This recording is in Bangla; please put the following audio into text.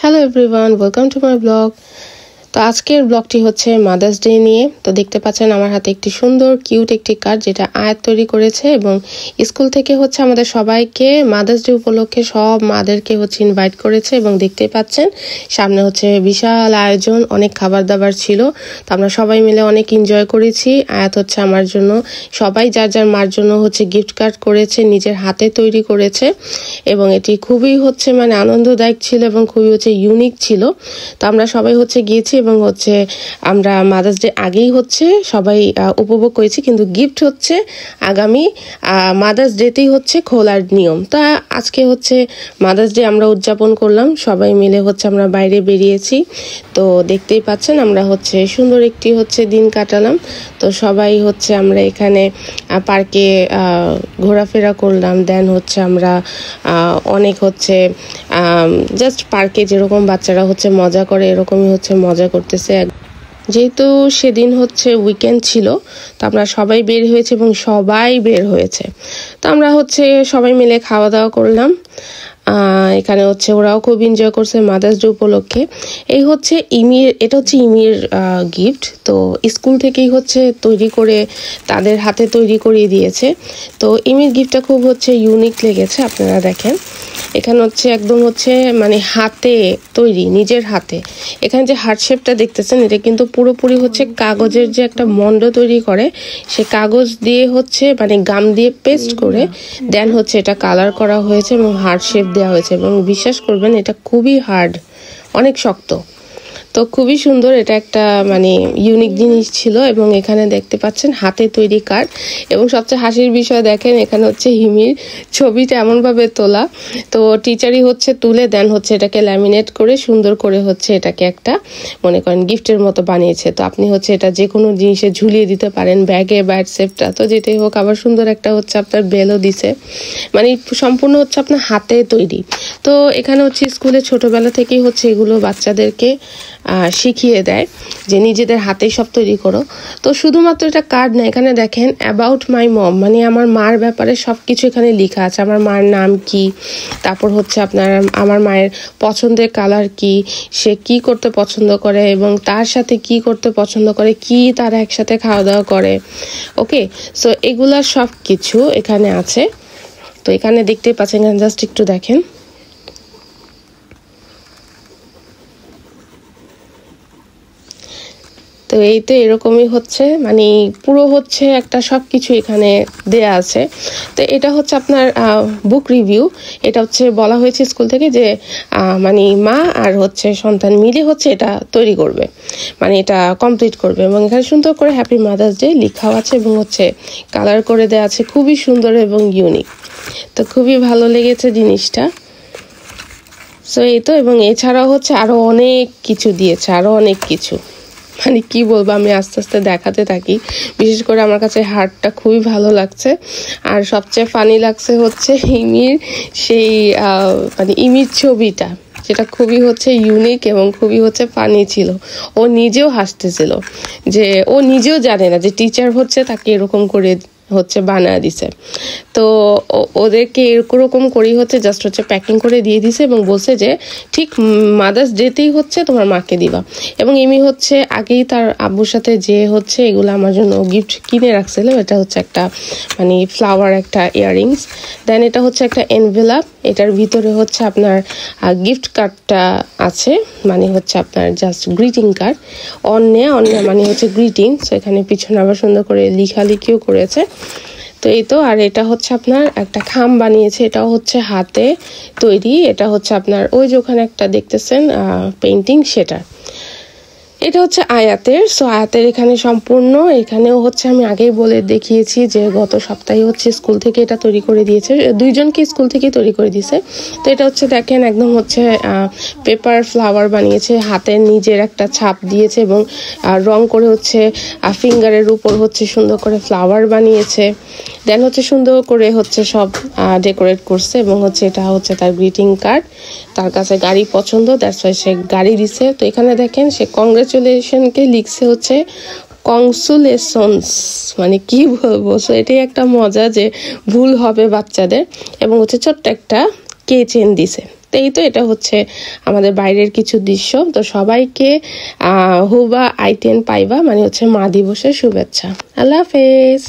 Hello everyone, welcome to my blog. তো আজকের ব্লগটি হচ্ছে মাদার্স ডে নিয়ে। তো দেখতে পাচ্ছেন আমার হাতে একটি সুন্দর কিউট একটি কার্ড যেটা আয়াত তৈরি করেছে, এবং স্কুল থেকে হচ্ছে আমাদের সবাইকে মাদার্স ডে উপলক্ষে সব মাদেরকে হচ্ছে ইনভাইট করেছে, এবং দেখতেই পাচ্ছেন সামনে হচ্ছে বিশাল আয়োজন, অনেক খাবার দাবার ছিল। তো আমরা সবাই মিলে অনেক এনজয় করেছি। আয়াত হচ্ছে আমার জন্য, সবাই যার যার মার জন্য হচ্ছে গিফট কার্ড করেছে, নিজের হাতে তৈরি করেছে, এবং এটি খুবই হচ্ছে আনন্দদায়ক ছিল এবং খুবই হচ্ছে ইউনিক ছিল। তো আমরা সবাই হচ্ছে গিয়েছি এবং হচ্ছে আমরা মাদার্স ডে আগেই হচ্ছে সবাই উপভোগ করেছি, কিন্তু গিফট হচ্ছে আগামী মাদার্স ডেতেই হচ্ছে খোলার নিয়ম। তা আজকে হচ্ছে মাদার্স ডে আমরা উদযাপন করলাম, সবাই মিলে হচ্ছে আমরা বাইরে বেরিয়েছি। তো দেখতেই পাচ্ছেন আমরা হচ্ছে সুন্দর একটি হচ্ছে দিন কাটালাম। তো সবাই হচ্ছে আমরা এখানে পার্কে ঘোরাফেরা করলাম। দেন হচ্ছে আমরা অনেক হচ্ছে জাস্ট পার্কে যেরকম বাচ্চারা হচ্ছে মজা করে এরকমই হচ্ছে মজা করতেছে। যেহেতু সেদিন হচ্ছে উইকেন্ড ছিল, তো আমরা সবাই বের হয়েছে এবং সবাই বের হয়েছে। তো আমরা হচ্ছে সবাই মিলে খাওয়া দাওয়া করলাম। এখানে হচ্ছে ওরাও খুব এনজয় করছে মাদার্স ডে উপলক্ষে। এই হচ্ছে এটা হচ্ছে ইমির গিফট। তো স্কুল থেকেই হচ্ছে তৈরি করে তাদের হাতে তৈরি করিয়ে দিয়েছে। তো ইমির গিফটটা খুব হচ্ছে ইউনিক লেগেছে। আপনারা দেখেন এখানে হচ্ছে একদম হচ্ছে হাতে তৈরি, নিজের হাতে। এখানে যে হার্ট শেপটা দেখতেছেন এটা কিন্তু পুরোপুরি হচ্ছে কাগজের যে একটা মন্ড তৈরি করে, সে কাগজ দিয়ে হচ্ছে গাম দিয়ে পেস্ট করে দেন হচ্ছে এটা কালার করা হয়েছে এবং হার্ট শেপ দেওয়া হয়েছে। এবং বিশ্বাস করবেন এটা খুবই হার্ড, অনেক শক্ত। তো খুবই সুন্দর, এটা একটা ইউনিক জিনিস ছিল। এবং এখানে দেখতে পাচ্ছেন হাতে তৈরি কার্ড, এবং সবচেয়ে হাসির বিষয় দেখেন এখানে হচ্ছে হিমির ছবিটা এমনভাবে তোলা। তো টিচারই হচ্ছে তুলে দেন হচ্ছে এটাকে ল্যামিনেট করে সুন্দর করে হচ্ছে এটাকে একটা মনে করেন গিফটের মতো বানিয়েছে। তো আপনি হচ্ছে এটা যে কোনো জিনিসে ঝুলিয়ে দিতে পারেন, ব্যাগে বা সেপটা, তো যেটাই হোক। আবার সুন্দর একটা হচ্ছে আপনার বেলও দিছে, সম্পূর্ণ হচ্ছে আপনার হাতে তৈরি। তো এখানে হচ্ছে স্কুলে ছোটবেলা থেকেই হচ্ছে এগুলো বাচ্চাদেরকে শিখিয়ে দেয় যে নিজেদের হাতেই সব তৈরি করো। তো শুধুমাত্র এটা কার্ড না, এখানে দেখেন অ্যাবাউট মাই মম, আমার মার ব্যাপারে সবকিছু এখানে লেখা আছে। আমার মার নাম কি, তারপর হচ্ছে আপনার আমার মায়ের পছন্দের কালার কি, সে কি করতে পছন্দ করে এবং তার সাথে কি করতে পছন্দ করে, কি তারা একসাথে খাওয়া দাওয়া করে। ওকে, সো এগুলা সব কিছু এখানে আছে। তো এখানে দেখতেই পাচ্ছেন, জাস্ট একটু দেখেন। তো এই তো এরকমই হচ্ছে পুরো হচ্ছে একটা সবকিছু এখানে দেয়া আছে। তো এটা হচ্ছে আপনার বুক রিভিউ। এটা হচ্ছে বলা হয়েছে স্কুল থেকে যে মা আর হচ্ছে সন্তান মিলে হচ্ছে এটা তৈরি করবে, এটা কমপ্লিট করবে। এবং এখানে সুন্দর করে হ্যাপি মাদার্স ডে লেখাও আছে এবং হচ্ছে কালার করে দেওয়া আছে, খুবই সুন্দর এবং ইউনিক। তো খুবই ভালো লেগেছে জিনিসটা। সো এই তো, এবং এছাড়াও হচ্ছে আরো অনেক কিছু দিয়েছে, আরো অনেক কিছু কি বলবো, আমি আস্তে আস্তে দেখাতে থাকি। বিশেষ করে আমার কাছে হার্টটা খুবই ভালো লাগছে। আর সবচেয়ে ফানি লাগছে হচ্ছে ইমির সেই ইমির ছবিটা, যেটা খুবই হচ্ছে ইউনিক এবং খুবই হচ্ছে ফানি ছিল। ও নিজেও হাসতেছিল, যে ও নিজেও জানে না যে টিচার হচ্ছে তাকে এরকম করে হচ্ছে বানায় দিছে। তো ওদেরকে এরকম করেই হচ্ছে জাস্ট হচ্ছে প্যাকিং করে দিয়ে দিছে এবং বলছে যে ঠিক মাদার্স ডেতেই হচ্ছে তোমার মাকে দিবা। এবং এমনি হচ্ছে আগেই তার আব্বুর সাথে যে হচ্ছে এগুলো আমার জন্য গিফট কিনে রাখছিল। এটা হচ্ছে একটা ফ্লাওয়ার একটা ইয়াররিংস, দেন এটা হচ্ছে একটা এনভেলাপ, এটার ভিতরে হচ্ছে আপনার গিফট কার্ডটা আছে, হচ্ছে আপনার জাস্ট গ্রিটিং কার্ড, অন্য হচ্ছে গ্রিটিং। সো এখানে পিছনে আবার সুন্দর করে লেখালেখিও করেছে। তো এই তো, আর এটা হচ্ছে আপনার একটা খাম বানিয়েছে, এটাও হচ্ছে হাতে তৈরি। এটা হচ্ছে আপনার ওই যে ওখানে একটা দেখতেছেন পেইন্টিং, সেটা। এটা হচ্ছে আয়াতের। সো আয়াতের এখানে সম্পূর্ণ, এখানেও হচ্ছে আমি আগেই বলে দেখিয়েছি যে গত সপ্তাহে হচ্ছে স্কুল থেকে এটা তৈরি করে দিয়েছে, দুইজনকে স্কুল থেকে তৈরি করে দিয়েছে। তো এটা হচ্ছে দেখেন একদম হচ্ছে পেপার ফ্লাওয়ার বানিয়েছে, হাতের নিজের একটা ছাপ দিয়েছে এবং রং করে হচ্ছে ফিঙ্গারের উপর হচ্ছে সুন্দর করে ফ্লাওয়ার বানিয়েছে। দেন হচ্ছে সুন্দর করে হচ্ছে সব ডেকোরেট করছে এবং হচ্ছে এটা হচ্ছে তার গ্রিটিং কার্ড। তার কাছে গাড়ি পছন্দ, দ্যাটস ওয়াই সে গাড়ি দিছে। তো এখানে দেখেন সে কংগ্রেচুলেশনকে লিখছে হচ্ছে কংসুলেশনস, কি বলবো। সো এটাই একটা মজা যে ভুল হবে বাচ্চাদের। এবং হচ্ছে ছোট্ট একটা কে চেন দিছে। তো এই তো এটা হচ্ছে আমাদের বাইরের কিছু দৃশ্য। তো সবাইকে হুবা আই10 পাইবা মানে হচ্ছে মা দিবসের শুভেচ্ছা। আল্লাহ হাফেজ।